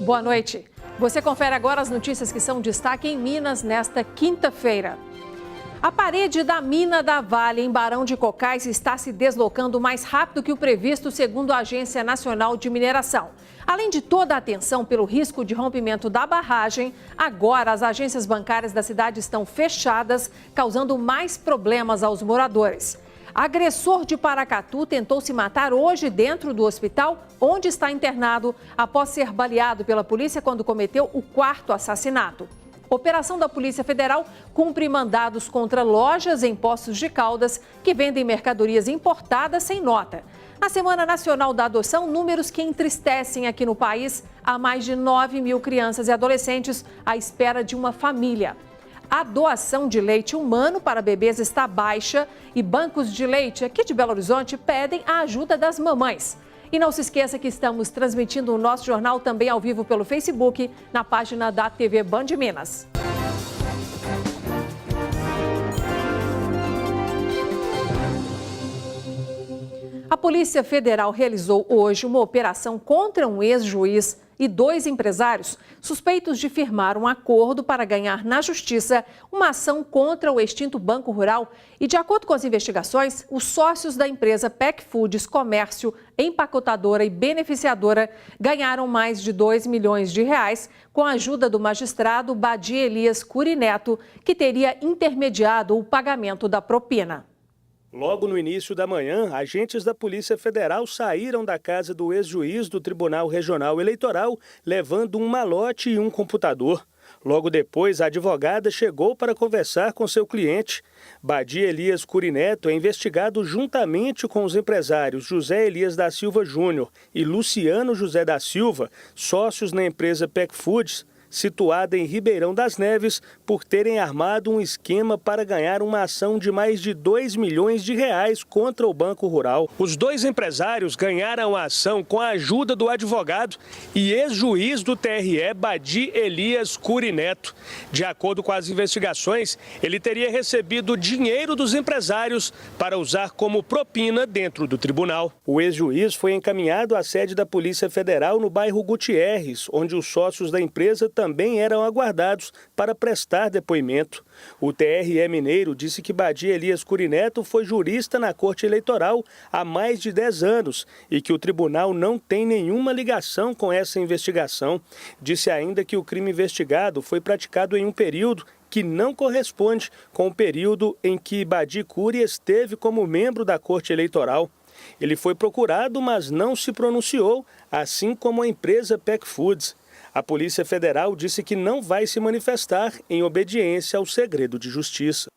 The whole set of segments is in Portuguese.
Boa noite. Você confere agora as notícias que são destaque em Minas nesta quinta-feira. A parede da mina da Vale, em Barão de Cocais, está se deslocando mais rápido que o previsto, segundo a Agência Nacional de Mineração. Além de toda a atenção pelo risco de rompimento da barragem, agora as agências bancárias da cidade estão fechadas, causando mais problemas aos moradores. Agressor de Paracatu tentou se matar hoje dentro do hospital, onde está internado, após ser baleado pela polícia quando cometeu o quarto assassinato. Operação da Polícia Federal cumpre mandados contra lojas em Poços de Caldas que vendem mercadorias importadas sem nota. Na Semana Nacional da Adoção, números que entristecem aqui no país, há mais de 9 mil crianças e adolescentes à espera de uma família. A doação de leite humano para bebês está baixa e bancos de leite aqui de Belo Horizonte pedem a ajuda das mamães. E não se esqueça que estamos transmitindo o nosso jornal também ao vivo pelo Facebook, na página da TV Band Minas. A Polícia Federal realizou hoje uma operação contra um ex-juiz e 2 empresários suspeitos de firmar um acordo para ganhar na justiça uma ação contra o extinto Banco Rural. E, de acordo com as investigações, os sócios da empresa Pack Foods Comércio, empacotadora e beneficiadora, ganharam mais de 2 milhões de reais com a ajuda do magistrado Badi Elias Curi Neto, que teria intermediado o pagamento da propina. Logo no início da manhã, agentes da Polícia Federal saíram da casa do ex-juiz do Tribunal Regional Eleitoral, levando um malote e um computador. Logo depois, a advogada chegou para conversar com seu cliente. Badi Elias Curi Neto é investigado juntamente com os empresários José Elias da Silva Júnior e Luciano José da Silva, sócios na empresa Pack Foods, situada em Ribeirão das Neves, por terem armado um esquema para ganhar uma ação de mais de 2 milhões de reais contra o Banco Rural. Os 2 empresários ganharam a ação com a ajuda do advogado e ex-juiz do TRE, Badi Elias Curi Neto. De acordo com as investigações, ele teria recebido dinheiro dos empresários para usar como propina dentro do tribunal. O ex-juiz foi encaminhado à sede da Polícia Federal no bairro Gutierrez, onde os sócios da empresa também eram aguardados para prestar depoimento. O TRE mineiro disse que Badi Elias Curi Neto foi jurista na Corte Eleitoral há mais de 10 anos e que o tribunal não tem nenhuma ligação com essa investigação. Disse ainda que o crime investigado foi praticado em um período que não corresponde com o período em que Badi Curi esteve como membro da Corte Eleitoral. Ele foi procurado, mas não se pronunciou, assim como a empresa Pack Foods. A Polícia Federal disse que não vai se manifestar em obediência ao segredo de justiça.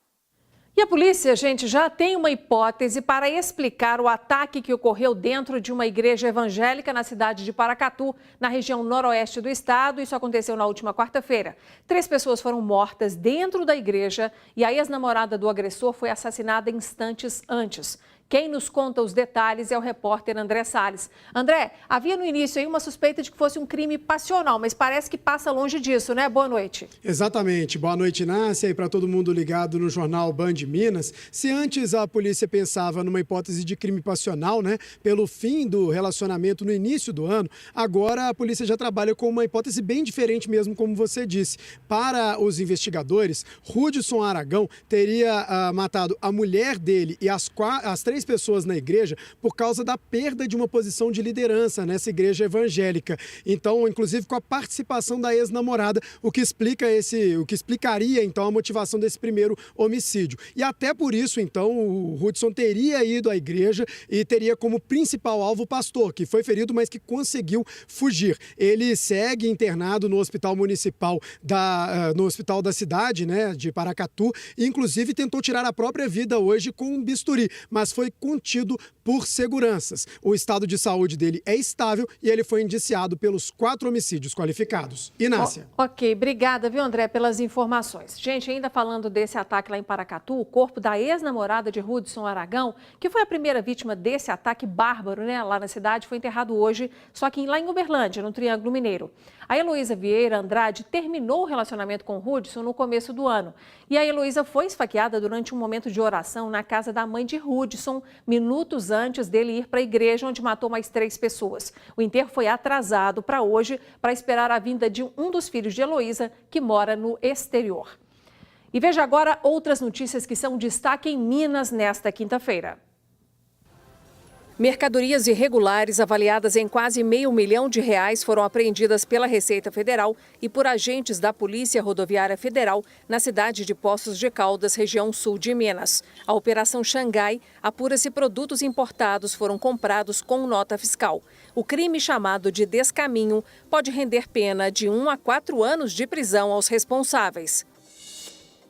E a polícia, gente, já tem uma hipótese para explicar o ataque que ocorreu dentro de uma igreja evangélica na cidade de Paracatu, na região noroeste do estado. Isso aconteceu na última quarta-feira. 3 pessoas foram mortas dentro da igreja e a ex-namorada do agressor foi assassinada instantes antes. Quem nos conta os detalhes é o repórter André Salles. André, havia no início aí uma suspeita de que fosse um crime passional, mas parece que passa longe disso, né? Boa noite. Exatamente. Boa noite, Inácia, e para todo mundo ligado no jornal Band Minas. Se antes a polícia pensava numa hipótese de crime passional, né, pelo fim do relacionamento no início do ano, agora a polícia já trabalha com uma hipótese bem diferente mesmo, como você disse. Para os investigadores, Hudson Aragão teria matado a mulher dele e as 3 pessoas na igreja por causa da perda de uma posição de liderança nessa igreja evangélica. Então, inclusive com a participação da ex-namorada, o que explicaria então a motivação desse primeiro homicídio. E até por isso, então, o Hudson teria ido à igreja e teria como principal alvo o pastor, que foi ferido, mas que conseguiu fugir. Ele segue internado no hospital municipal no hospital da cidade, né, de Paracatu, e inclusive tentou tirar a própria vida hoje com um bisturi, mas foi contido por seguranças. O estado de saúde dele é estável e ele foi indiciado pelos 4 homicídios qualificados. Inácia. Ok, obrigada, viu, André, pelas informações. Gente, ainda falando desse ataque lá em Paracatu, o corpo da ex-namorada de Hudson Aragão, que foi a primeira vítima desse ataque bárbaro, né, lá na cidade, foi enterrado hoje, só que lá em Uberlândia, no Triângulo Mineiro. A Heloísa Vieira Andrade terminou o relacionamento com Hudson no começo do ano. E a Heloísa foi esfaqueada durante um momento de oração na casa da mãe de Hudson Wilson minutos antes dele ir para a igreja onde matou mais 3 pessoas. O enterro foi atrasado para hoje para esperar a vinda de um dos filhos de Heloísa, que mora no exterior. E veja agora outras notícias que são destaque em Minas nesta quinta-feira. Mercadorias irregulares avaliadas em quase R$500 milhão foram apreendidas pela Receita Federal e por agentes da Polícia Rodoviária Federal na cidade de Poços de Caldas, região sul de Minas. A Operação Xangai apura se produtos importados foram comprados com nota fiscal. O crime, chamado de descaminho, pode render pena de 1 a 4 anos de prisão aos responsáveis.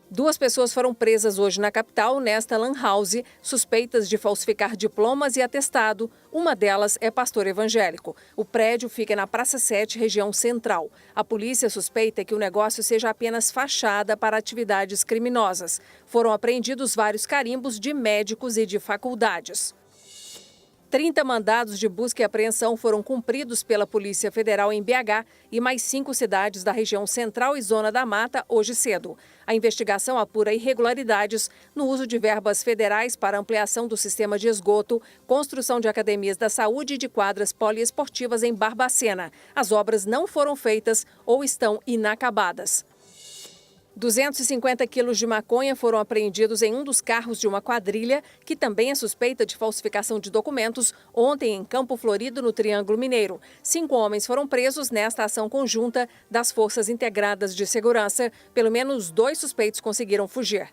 2 pessoas foram presas hoje na capital, nesta lan house, suspeitas de falsificar diplomas e atestado. Uma delas é pastor evangélico. O prédio fica na Praça 7, região central. A polícia suspeita que o negócio seja apenas fachada para atividades criminosas. Foram apreendidos vários carimbos de médicos e de faculdades. 30 mandados de busca e apreensão foram cumpridos pela Polícia Federal em BH e mais 5 cidades da região central e zona da mata hoje cedo. A investigação apura irregularidades no uso de verbas federais para ampliação do sistema de esgoto, construção de academias da saúde e de quadras poliesportivas em Barbacena. As obras não foram feitas ou estão inacabadas. 250 quilos de maconha foram apreendidos em um dos carros de uma quadrilha, que também é suspeita de falsificação de documentos, ontem em Campo Florido, no Triângulo Mineiro. 5 homens foram presos nesta ação conjunta das Forças Integradas de Segurança. Pelo menos 2 suspeitos conseguiram fugir.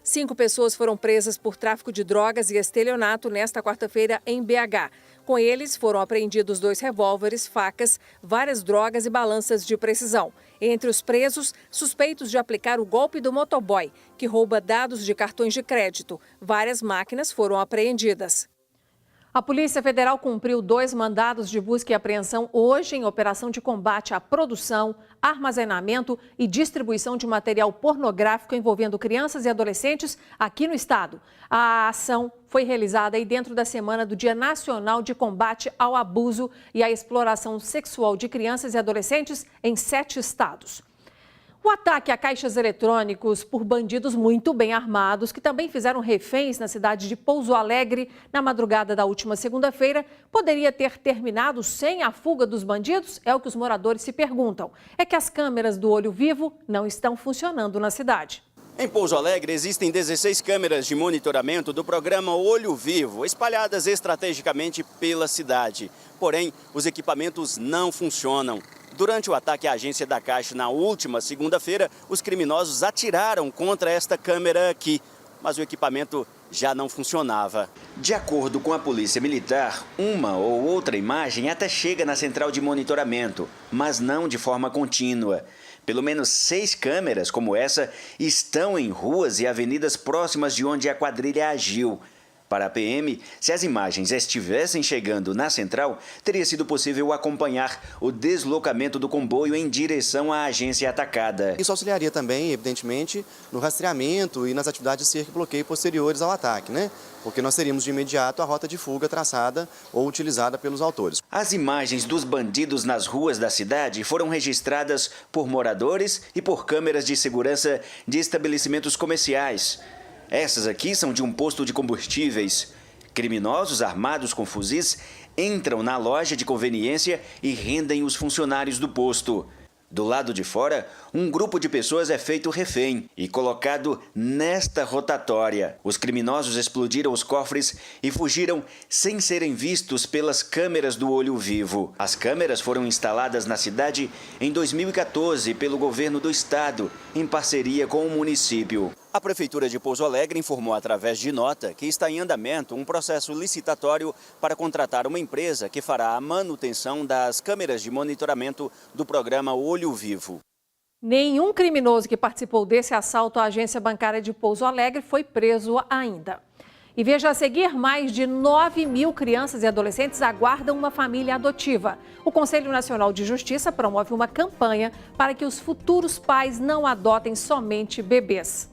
5 pessoas foram presas por tráfico de drogas e estelionato nesta quarta-feira em BH. Com eles foram apreendidos 2 revólveres, facas, várias drogas e balanças de precisão. Entre os presos, suspeitos de aplicar o golpe do motoboy, que rouba dados de cartões de crédito. Várias máquinas foram apreendidas. A Polícia Federal cumpriu 2 mandados de busca e apreensão hoje em operação de combate à produção, armazenamento e distribuição de material pornográfico envolvendo crianças e adolescentes aqui no estado. A ação foi realizada aí dentro da semana do Dia Nacional de Combate ao Abuso e à Exploração Sexual de Crianças e Adolescentes em 7 estados. O ataque a caixas eletrônicos por bandidos muito bem armados, que também fizeram reféns na cidade de Pouso Alegre na madrugada da última segunda-feira, poderia ter terminado sem a fuga dos bandidos? É o que os moradores se perguntam. É que as câmeras do Olho Vivo não estão funcionando na cidade. Em Pouso Alegre existem 16 câmeras de monitoramento do programa Olho Vivo, espalhadas estrategicamente pela cidade. Porém, os equipamentos não funcionam. Durante o ataque à agência da Caixa na última segunda-feira, os criminosos atiraram contra esta câmera aqui, mas o equipamento já não funcionava. De acordo com a Polícia Militar, uma ou outra imagem até chega na central de monitoramento, mas não de forma contínua. Pelo menos 6 câmeras como essa estão em ruas e avenidas próximas de onde a quadrilha agiu. Para a PM, se as imagens estivessem chegando na central, teria sido possível acompanhar o deslocamento do comboio em direção à agência atacada. Isso auxiliaria também, evidentemente, no rastreamento e nas atividades de cerco e bloqueio posteriores ao ataque, né? Porque nós teríamos de imediato a rota de fuga traçada ou utilizada pelos autores. As imagens dos bandidos nas ruas da cidade foram registradas por moradores e por câmeras de segurança de estabelecimentos comerciais. Essas aqui são de um posto de combustíveis. Criminosos armados com fuzis entram na loja de conveniência e rendem os funcionários do posto. Do lado de fora, um grupo de pessoas é feito refém e colocado nesta rotatória. Os criminosos explodiram os cofres e fugiram sem serem vistos pelas câmeras do Olho Vivo. As câmeras foram instaladas na cidade em 2014 pelo governo do estado, em parceria com o município. A Prefeitura de Pouso Alegre informou através de nota que está em andamento um processo licitatório para contratar uma empresa que fará a manutenção das câmeras de monitoramento do programa Olho Vivo. Nenhum criminoso que participou desse assalto à agência bancária de Pouso Alegre foi preso ainda. E veja a seguir, mais de 9.000 crianças e adolescentes aguardam uma família adotiva. O Conselho Nacional de Justiça promove uma campanha para que os futuros pais não adotem somente bebês.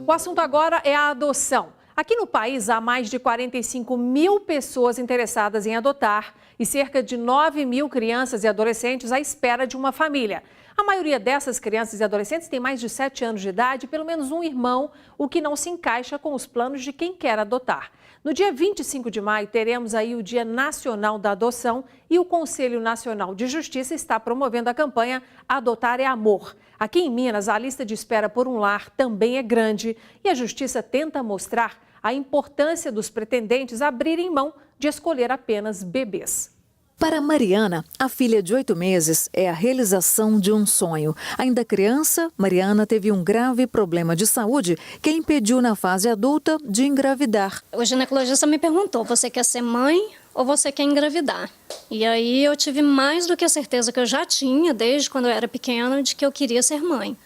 O assunto agora é a adoção. Aqui no país, há mais de 45.000 pessoas interessadas em adotar e cerca de 9.000 crianças e adolescentes à espera de uma família. A maioria dessas crianças e adolescentes tem mais de 7 anos de idade e pelo menos um irmão, o que não se encaixa com os planos de quem quer adotar. No dia 25 de maio, teremos aí o Dia Nacional da Adoção e o Conselho Nacional de Justiça está promovendo a campanha Adotar é Amor. Aqui em Minas, a lista de espera por um lar também é grande e a Justiça tenta mostrar a importância dos pretendentes abrirem mão de escolher apenas bebês. Para Mariana, a filha de 8 meses é a realização de um sonho. Ainda criança, Mariana teve um grave problema de saúde que impediu na fase adulta de engravidar. O ginecologista me perguntou, você quer ser mãe ou você quer engravidar? E aí eu tive mais do que a certeza que eu já tinha, desde quando eu era pequena, de que eu queria ser mãe,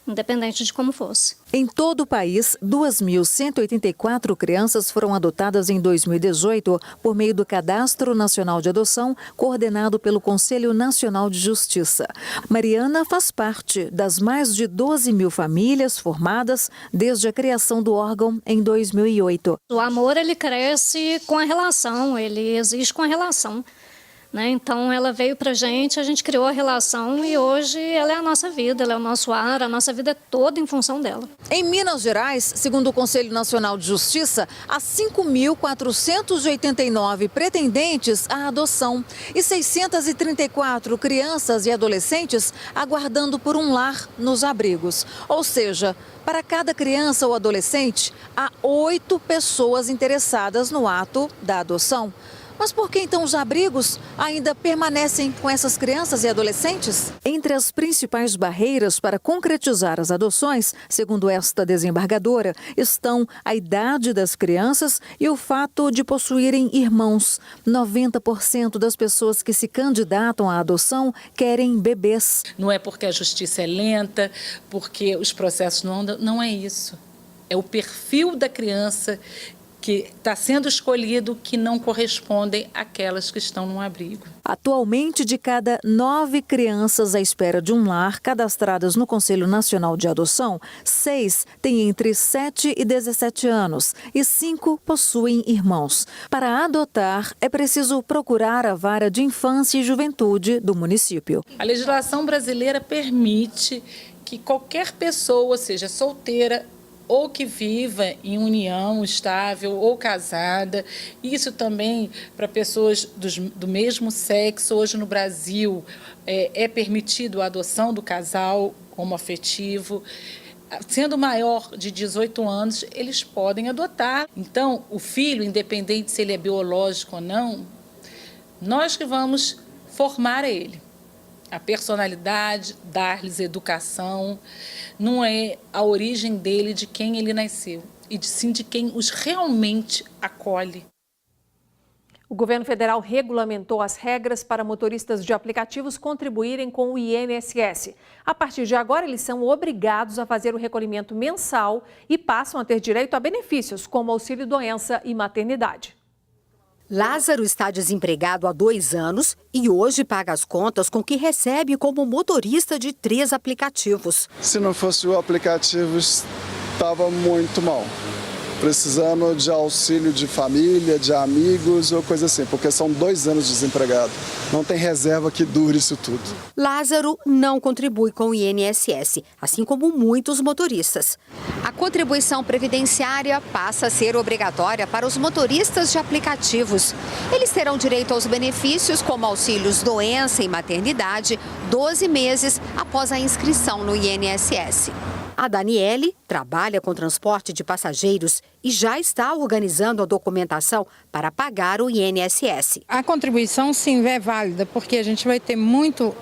independente de como fosse. Em todo o país, 2.184 crianças foram adotadas em 2018 por meio do Cadastro Nacional de Adoção, coordenado pelo Conselho Nacional de Justiça. Mariana faz parte das mais de 12 mil famílias formadas desde a criação do órgão em 2008. O amor, ele cresce com a relação, ele existe com a relação. Então, ela veio pra gente, a gente criou a relação e hoje ela é a nossa vida, ela é o nosso ar, a nossa vida é toda em função dela. Em Minas Gerais, segundo o Conselho Nacional de Justiça, há 5.489 pretendentes à adoção e 634 crianças e adolescentes aguardando por um lar nos abrigos. Ou seja, para cada criança ou adolescente, há 8 pessoas interessadas no ato da adoção. Mas por que então os abrigos ainda permanecem com essas crianças e adolescentes? Entre as principais barreiras para concretizar as adoções, segundo esta desembargadora, estão a idade das crianças e o fato de possuírem irmãos. 90% das pessoas que se candidatam à adoção querem bebês. Não é porque a justiça é lenta, porque os processos não andam, não é isso. É o perfil da criança que está sendo escolhido que não correspondem àquelas que estão no abrigo. Atualmente, de cada 9 crianças à espera de um lar cadastradas no Conselho Nacional de Adoção, 6 têm entre 7 e 17 anos e 5 possuem irmãos. Para adotar, é preciso procurar a Vara de Infância e Juventude do município. A legislação brasileira permite que qualquer pessoa, seja solteira, ou que viva em união estável ou casada. Isso também para pessoas do mesmo sexo. Hoje no Brasil é permitido a adoção do casal homoafetivo. Sendo maior de 18 anos, eles podem adotar. Então, o filho, independente se ele é biológico ou não, nós que vamos formar ele. A personalidade, dar-lhes educação, não é a origem dele, de quem ele nasceu, e sim de quem os realmente acolhe. O governo federal regulamentou as regras para motoristas de aplicativos contribuírem com o INSS. A partir de agora, eles são obrigados a fazer o recolhimento mensal e passam a ter direito a benefícios, como auxílio-doença e maternidade. Lázaro está desempregado há 2 anos e hoje paga as contas com o que recebe como motorista de 3 aplicativos. Se não fosse o aplicativo, estava muito mal. Precisando de auxílio de família, de amigos ou coisa assim, porque são 2 anos desempregado. Não tem reserva que dure isso tudo. Lázaro não contribui com o INSS, assim como muitos motoristas. A contribuição previdenciária passa a ser obrigatória para os motoristas de aplicativos. Eles terão direito aos benefícios como auxílios doença e maternidade 12 meses após a inscrição no INSS. A Daniele trabalha com transporte de passageiros e já está organizando a documentação para pagar o INSS. A contribuição, sim, é válida, porque a gente vai ter muito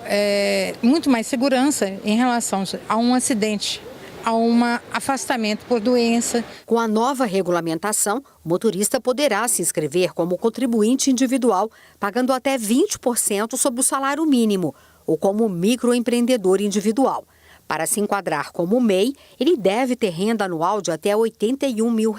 mais segurança em relação a um acidente, a um afastamento por doença. Com a nova regulamentação, o motorista poderá se inscrever como contribuinte individual, pagando até 20% sobre o salário mínimo, ou como microempreendedor individual. Para se enquadrar como MEI, ele deve ter renda anual de até R$ 81 mil.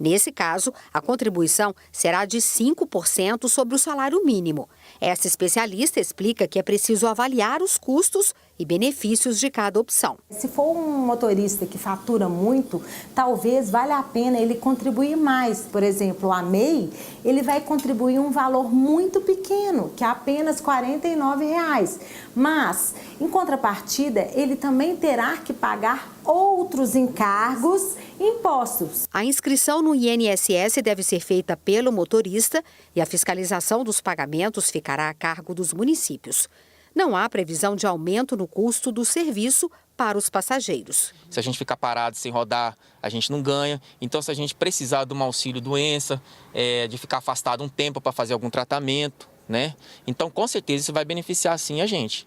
Nesse caso, a contribuição será de 5% sobre o salário mínimo. Essa especialista explica que é preciso avaliar os custos e benefícios de cada opção. Se for um motorista que fatura muito, talvez valha a pena ele contribuir mais. Por exemplo, a MEI, ele vai contribuir um valor muito pequeno, que é apenas R$ 49,00. Mas, em contrapartida, ele também terá que pagar outros encargos e impostos. A inscrição no INSS deve ser feita pelo motorista e a fiscalização dos pagamentos ficará a cargo dos municípios. Não há previsão de aumento no custo do serviço para os passageiros. Se a gente ficar parado sem rodar, a gente não ganha. Então, se a gente precisar de um auxílio-doença, de ficar afastado um tempo para fazer algum tratamento, né? Então, com certeza, isso vai beneficiar, sim, a gente.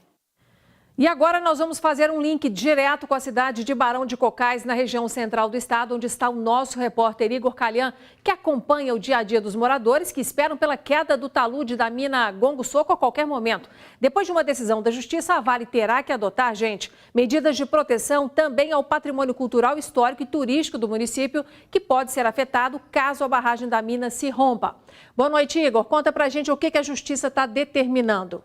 E agora nós vamos fazer um link direto com a cidade de Barão de Cocais, na região central do estado, onde está o nosso repórter Igor Calhan, que acompanha o dia a dia dos moradores que esperam pela queda do talude da mina Gongo Soco a qualquer momento. Depois de uma decisão da Justiça, a Vale terá que adotar, medidas de proteção também ao patrimônio cultural, histórico e turístico do município, que pode ser afetado caso a barragem da mina se rompa. Boa noite, Igor. Conta pra gente o que a Justiça está determinando.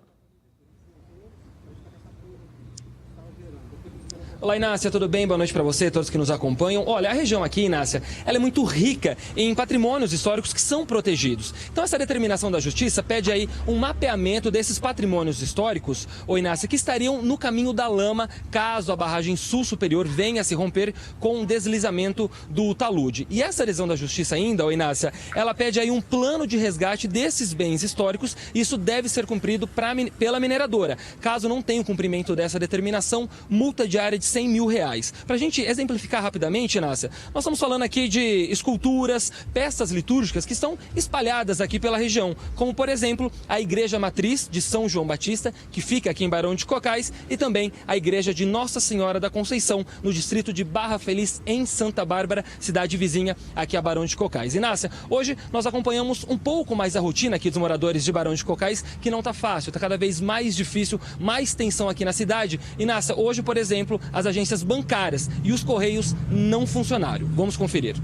Olá, Inácia, tudo bem? Boa noite para você, todos que nos acompanham. Olha, a região aqui, Inácia, ela é muito rica em patrimônios históricos que são protegidos. Então, essa determinação da Justiça pede aí um mapeamento desses patrimônios históricos, Inácia, que estariam no caminho da lama caso a barragem sul superior venha a se romper com um deslizamento do talude. E essa decisão da Justiça ainda, Inácia, ela pede aí um plano de resgate desses bens históricos. Isso deve ser cumprido pela mineradora. Caso não tenha o cumprimento dessa determinação, multa diária de R$100 mil. Para a gente exemplificar rapidamente, Inácia, nós estamos falando aqui de esculturas, peças litúrgicas que estão espalhadas aqui pela região, como, por exemplo, a Igreja Matriz de São João Batista, que fica aqui em Barão de Cocais, e também a Igreja de Nossa Senhora da Conceição, no distrito de Barra Feliz, em Santa Bárbara, cidade vizinha aqui a Barão de Cocais. Inácia, hoje nós acompanhamos um pouco mais a rotina aqui dos moradores de Barão de Cocais, que não está fácil, está cada vez mais difícil, mais tensão aqui na cidade. Inácia, hoje, por exemplo, as agências bancárias e os correios não funcionaram. Vamos conferir.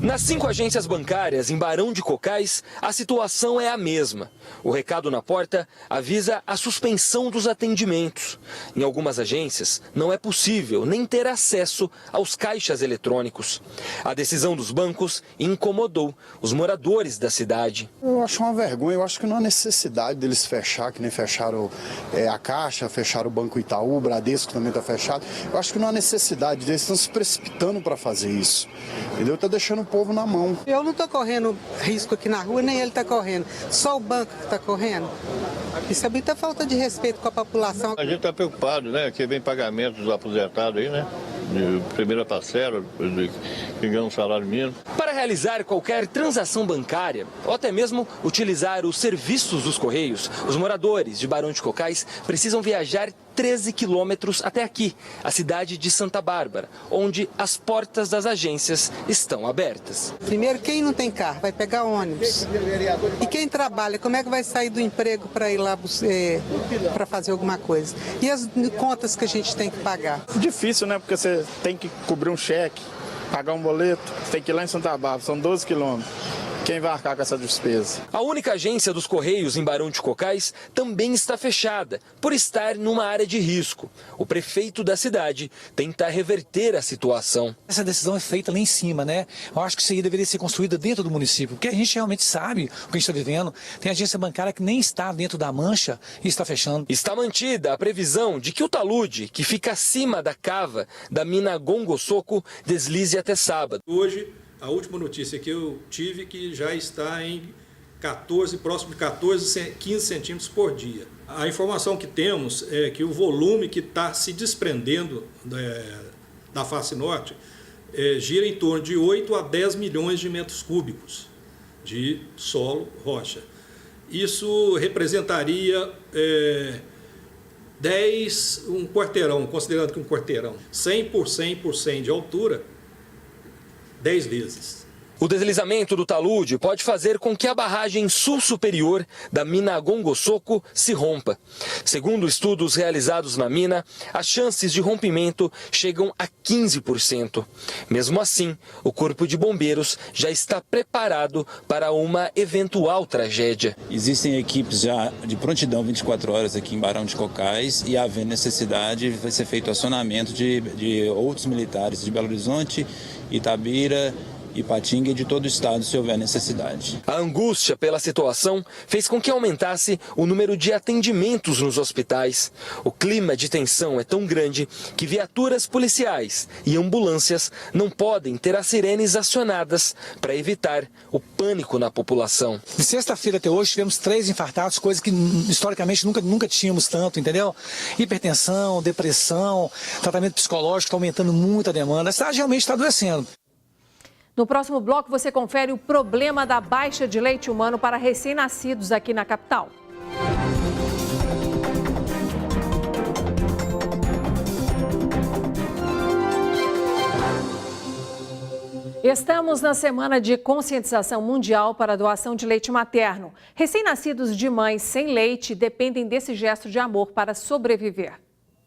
Nas 5 agências bancárias em Barão de Cocais, a situação é a mesma. O recado na porta avisa a suspensão dos atendimentos. Em algumas agências, não é possível nem ter acesso aos caixas eletrônicos. A decisão dos bancos incomodou os moradores da cidade. Eu acho uma vergonha, eu acho que não há necessidade deles fechar, que nem fecharam a Caixa, fecharam o Banco Itaú, o Bradesco também está fechado. Eu acho que não há necessidade, eles estão se precipitando para fazer isso. Entendeu? Está deixando o povo na mão. Eu não estou correndo risco aqui na rua, nem ele está correndo. Só o banco que está correndo. Isso é muita falta de respeito com a população. A gente está preocupado, né? Que vem pagamento dos aposentados aí, né? De primeira parcela, que ganha um salário mínimo. Para realizar qualquer transação bancária, ou até mesmo utilizar os serviços dos Correios, os moradores de Barão de Cocais precisam viajar 13 quilômetros até aqui, a cidade de Santa Bárbara, onde as portas das agências estão abertas. Primeiro, quem não tem carro vai pegar ônibus. E quem trabalha, como é que vai sair do emprego para ir lá para fazer alguma coisa? E as contas que a gente tem que pagar? Difícil, né? Porque você tem que cobrir um cheque, pagar um boleto, tem que ir lá em Santa Bárbara, são 12 quilômetros. Quem vai arcar com essa despesa? A única agência dos Correios em Barão de Cocais também está fechada, por estar numa área de risco. O prefeito da cidade tenta reverter a situação. Essa decisão é feita lá em cima, né? Eu acho que isso aí deveria ser construída dentro do município, porque a gente realmente sabe o que a gente está vivendo. Tem agência bancária que nem está dentro da mancha e está fechando. Está mantida a previsão de que o talude, que fica acima da cava da mina Gongo Soco, deslize até sábado. Hoje, a última notícia que eu tive que já está em próximo de 14, 15 centímetros por dia. A informação que temos é que o volume que está se desprendendo da face norte gira em torno de 8 a 10 milhões de metros cúbicos de solo, rocha. Isso representaria um quarteirão, considerando que um quarteirão, 100 por 100 por 100 de altura, 10 vezes. O deslizamento do talude pode fazer com que a barragem sul superior da mina Gongosoco se rompa. Segundo estudos realizados na mina, as chances de rompimento chegam a 15%. Mesmo assim, o Corpo de Bombeiros já está preparado para uma eventual tragédia. Existem equipes já de prontidão 24 horas aqui em Barão de Cocais e, havendo necessidade, vai ser feito acionamento de outros militares de Belo Horizonte, Itabira, Ipatinga e de todo o estado, se houver necessidade. A angústia pela situação fez com que aumentasse o número de atendimentos nos hospitais. O clima de tensão é tão grande que viaturas policiais e ambulâncias não podem ter as sirenes acionadas para evitar o pânico na população. De sexta-feira até hoje tivemos 3 infartados, coisa que historicamente nunca tínhamos tanto, entendeu? Hipertensão, depressão, tratamento psicológico, está aumentando muito a demanda. A cidade realmente está adoecendo. No próximo bloco, você confere o problema da baixa de leite humano para recém-nascidos aqui na capital. Estamos na semana de conscientização mundial para a doação de leite materno. Recém-nascidos de mães sem leite dependem desse gesto de amor para sobreviver.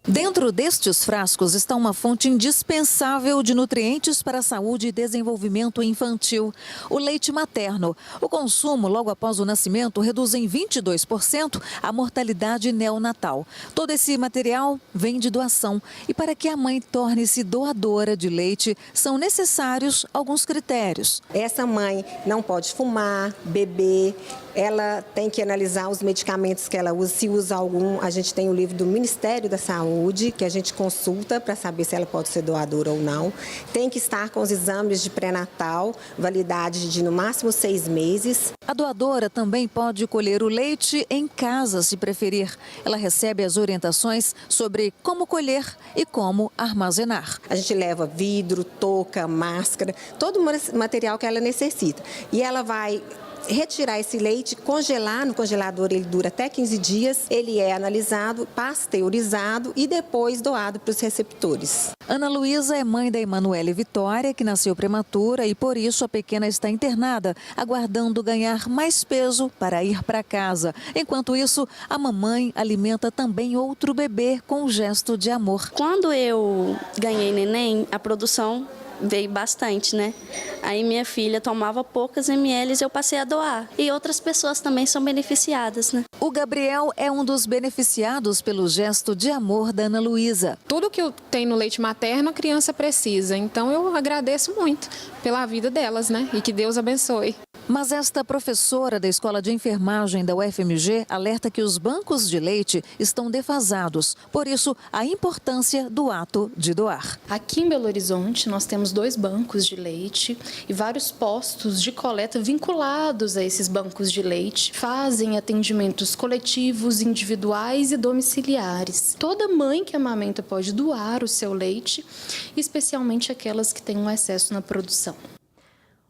Dentro destes frascos está uma fonte indispensável de nutrientes para a saúde e desenvolvimento infantil, o leite materno. O consumo logo após o nascimento reduz em 22% a mortalidade neonatal. Todo esse material vem de doação e para que a mãe torne-se doadora de leite são necessários alguns critérios. Essa mãe não pode fumar, beber, ela tem que analisar os medicamentos que ela usa, se usa algum. A gente tem o livro do Ministério da Saúde, que a gente consulta para saber se ela pode ser doadora ou não. Tem que estar com os exames de pré-natal, validade de no máximo 6 meses. A doadora também pode colher o leite em casa, se preferir. Ela recebe as orientações sobre como colher e como armazenar. A gente leva vidro, touca, máscara, todo o material que ela necessita. E ela vai retirar esse leite, congelar no congelador, ele dura até 15 dias, ele é analisado, pasteurizado e depois doado para os receptores. Ana Luísa é mãe da Emanuele Vitória, que nasceu prematura e por isso a pequena está internada, aguardando ganhar mais peso para ir para casa. Enquanto isso, a mamãe alimenta também outro bebê com um gesto de amor. Quando eu ganhei neném, a produção veio bastante, né? Aí minha filha tomava poucas ml e eu passei a doar. E outras pessoas também são beneficiadas, né? O Gabriel é um dos beneficiados pelo gesto de amor da Ana Luísa. Tudo que tem no leite materno a criança precisa. Então eu agradeço muito pela vida delas, né? E que Deus abençoe. Mas esta professora da Escola de Enfermagem da UFMG alerta que os bancos de leite estão defasados. Por isso, a importância do ato de doar. Aqui em Belo Horizonte, nós temos 2 bancos de leite e vários postos de coleta vinculados a esses bancos de leite. Fazem atendimentos coletivos, individuais e domiciliares. Toda mãe que amamenta pode doar o seu leite, especialmente aquelas que têm um excesso na produção.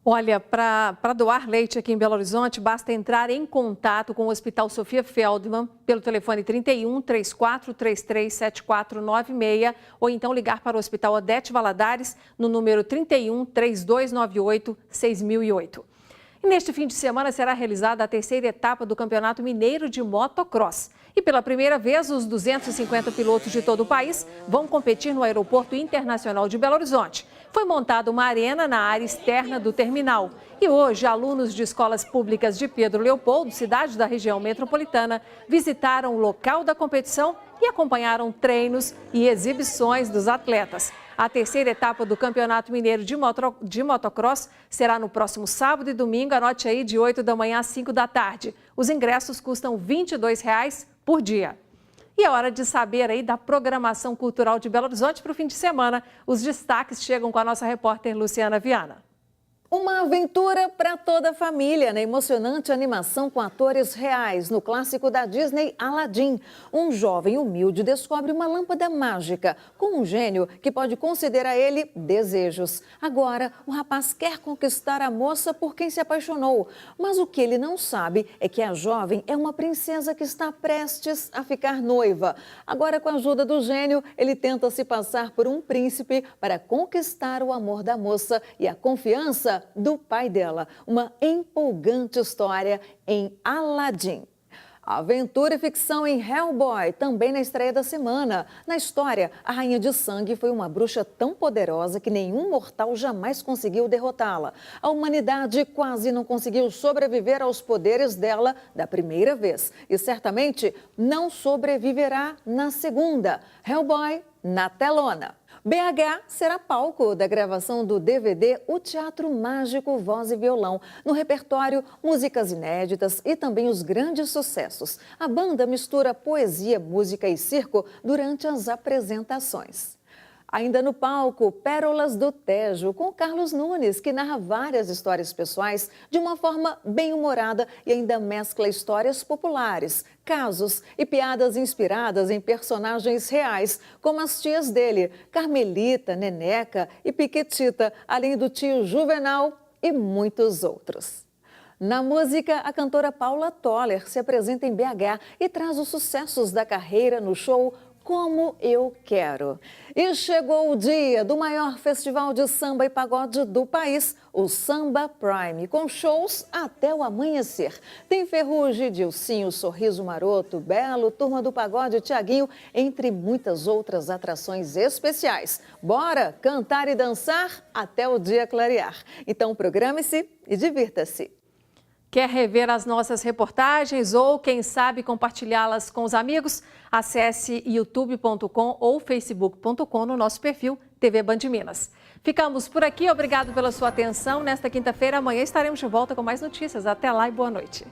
Olha, para doar leite aqui em Belo Horizonte, basta entrar em contato com o Hospital Sofia Feldman pelo telefone 31 3433 7496 ou então ligar para o Hospital Odete Valadares no número 31 3298 6008. E neste fim de semana será realizada a 3ª etapa do Campeonato Mineiro de Motocross. E pela primeira vez, os 250 pilotos de todo o país vão competir no Aeroporto Internacional de Belo Horizonte. Foi montada uma arena na área externa do terminal. E hoje, alunos de escolas públicas de Pedro Leopoldo, cidade da região metropolitana, visitaram o local da competição e acompanharam treinos e exibições dos atletas. A 3ª etapa do Campeonato Mineiro de Motocross será no próximo sábado e domingo, anote aí, de 8 da manhã às 5 da tarde. Os ingressos custam R$ 22,00 por dia. E é hora de saber aí da programação cultural de Belo Horizonte para o fim de semana. Os destaques chegam com a nossa repórter Luciana Viana. Uma aventura para toda a família na emocionante animação com atores reais no clássico da Disney Aladdin. Um jovem humilde descobre uma lâmpada mágica com um gênio que pode conceder a ele desejos. Agora, o rapaz quer conquistar a moça por quem se apaixonou. Mas o que ele não sabe é que a jovem é uma princesa que está prestes a ficar noiva. Agora, com a ajuda do gênio, ele tenta se passar por um príncipe para conquistar o amor da moça e a confiança do pai dela. Uma empolgante história em Aladdin. Aventura e ficção em Hellboy, também na estreia da semana. Na história, a Rainha de Sangue foi uma bruxa tão poderosa que nenhum mortal jamais conseguiu derrotá-la. A humanidade quase não conseguiu sobreviver aos poderes dela da primeira vez. E certamente não sobreviverá na segunda. Hellboy na telona. BH será palco da gravação do DVD O Teatro Mágico Voz e Violão. No repertório, músicas inéditas e também os grandes sucessos. A banda mistura poesia, música e circo durante as apresentações. Ainda no palco, Pérolas do Tejo, com Carlos Nunes, que narra várias histórias pessoais de uma forma bem humorada e ainda mescla histórias populares, casos e piadas inspiradas em personagens reais, como as tias dele, Carmelita, Neneca e Piquetita, além do tio Juvenal e muitos outros. Na música, a cantora Paula Toller se apresenta em BH e traz os sucessos da carreira no show Como Eu Quero. E chegou o dia do maior festival de samba e pagode do país, o Samba Prime, com shows até o amanhecer. Tem Ferrugem, Dilcinho, Sorriso Maroto, Belo, Turma do Pagode, Tiaguinho, entre muitas outras atrações especiais. Bora cantar e dançar até o dia clarear. Então programe-se e divirta-se. Quer rever as nossas reportagens ou, quem sabe, compartilhá-las com os amigos? Acesse youtube.com ou facebook.com no nosso perfil TV Band Minas. Ficamos por aqui. Obrigado pela sua atenção. Nesta quinta-feira, amanhã estaremos de volta com mais notícias. Até lá e boa noite.